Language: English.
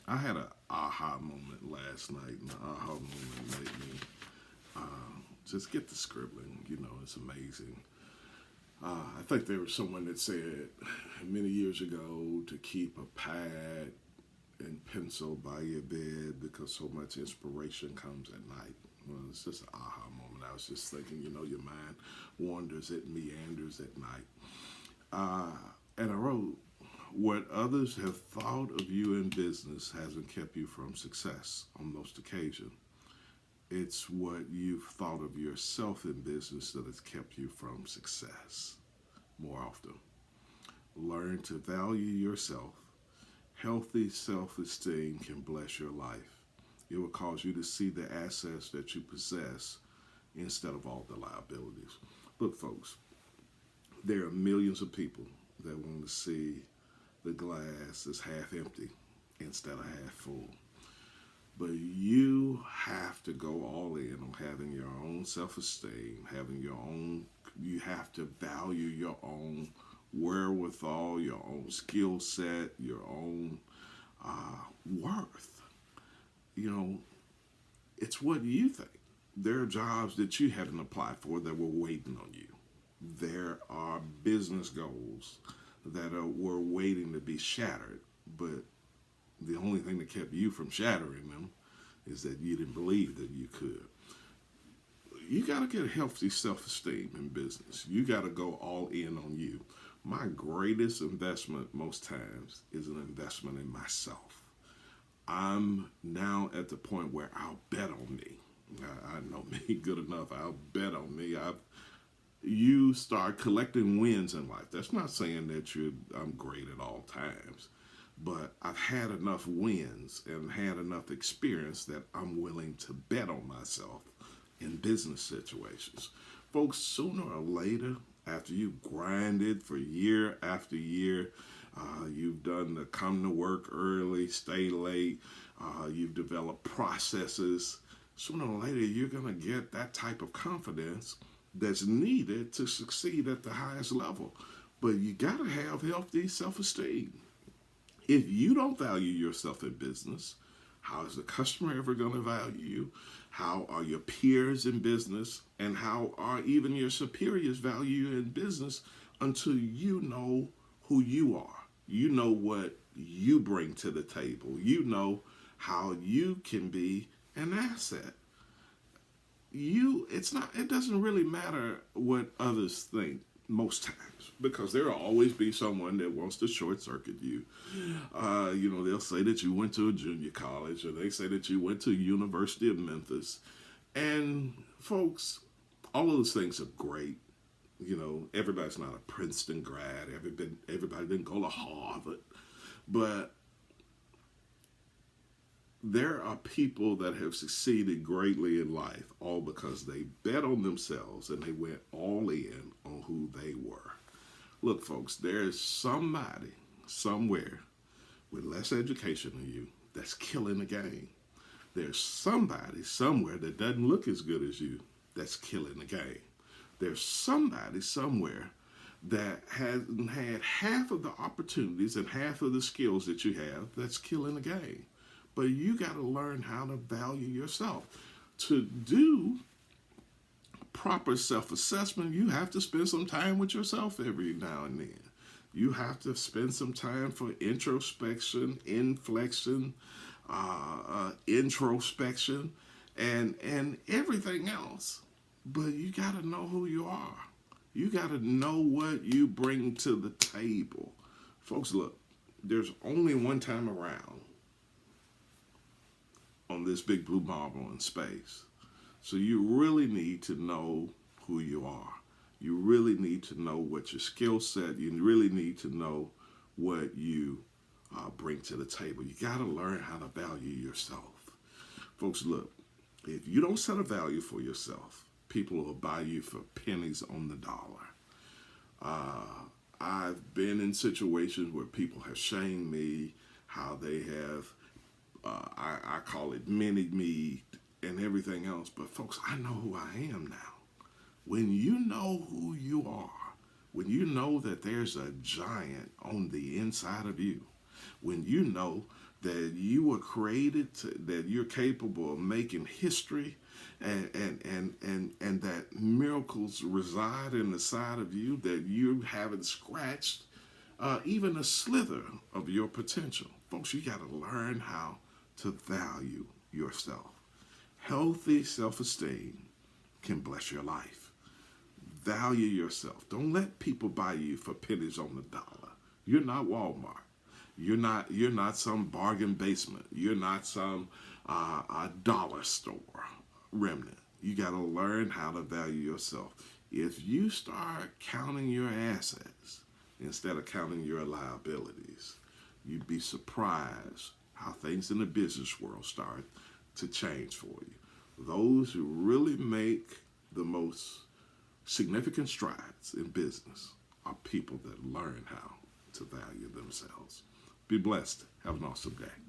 I had an aha moment last night, and the aha moment made me just get the scribbling. You know, it's amazing. I think there was someone that said many years ago to keep a pad and pencil by your bed because so much inspiration comes at night. Well, it's just an aha moment. I was just thinking, you know, your mind wanders, it meanders at night. Uh, and I wrote, what others have thought of you in business hasn't kept you from success on most occasions. It's what you've thought of yourself in business that has kept you from success more often. Learn to value yourself. Healthy self esteem can bless your life. It will cause you to see the assets that you possess instead of all the liabilities. Look, folks, there are millions of people that want to see the glass as half empty instead of half full. But you have to go all in on having your own self esteem, having your own, you have to value your own wherewithal, your own skill set, your own worth. You know, it's what you think. There are jobs that you haven't applied for that were waiting on you. There are business goals that were waiting to be shattered, but the only thing that kept you from shattering them is that you didn't believe that you could. You got to get a healthy self esteem in business. You got to go all in on you. My greatest investment, most times, is an investment in myself. I'm now at the point where I'll bet on me. I know me good enough. I'll bet on me. You start collecting wins in life. That's not saying that I'm great at all times, but I've had enough wins and had enough experience that I'm willing to bet on myself in business situations. Folks, sooner or later, after you've grinded for year after year, you've done the come to work early, stay late, you've developed processes. Sooner or later, you're going to get that type of confidence that's needed to succeed at the highest level. But you got to have healthy self esteem. If you don't value yourself in business, how is the customer ever going to value you? How are your peers in business? And how are even your superiors value you in business until you know who you are? You know what you bring to the table. You know how you can be an asset. It doesn't really matter what others think most times, because there will always be someone that wants to short circuit you. They'll say that you went to a junior college, or they say that you went to University of Memphis. And folks, all of those things are great. You know, everybody's not a Princeton grad. Everybody didn't go to Harvard. But there are people that have succeeded greatly in life all because they bet on themselves and they went all in on who they were. Look, folks, there's somebody somewhere with less education than you that's killing the game. There's somebody somewhere that doesn't look as good as you that's killing the game. There's somebody somewhere that hasn't had half of the opportunities and half of the skills that you have that's killing the game. But you got to learn how to value yourself. To do proper self assessment, you have to spend some time with yourself every now and then. You have to spend some time for introspection, inflection, introspection, and everything else. But you got to know who you are. You got to know what you bring to the table. Folks, look, there's only one time around on this big blue marble in space. So you really need to know who you are. You really need to know what your skill set, you really need to know what you bring to the table. You got to learn how to value yourself. Folks, look, if you don't set a value for yourself, people will buy you for pennies on the dollar. I've been in situations where people have shamed me, how they have, I call it mini me and everything else. But folks, I know who I am now. When you know who you are, when you know that there's a giant on the inside of you, When you know that you were created that you're capable of making history, and that miracles reside in the side of you, that you haven't scratched even a slither of your potential. Folks, you got to learn how to value yourself. Healthy self-esteem can bless your life. Value yourself. Don't let people buy you for pennies on the dollar. You're not Walmart. You're not some bargain basement. You're not some dollar store remnant. You got to learn how to value yourself. If you start counting your assets instead of counting your liabilities, you'd be surprised how things in the business world start to change for you. Those who really make the most significant strides in business are people that learn how to value themselves. Be blessed. Have an awesome day.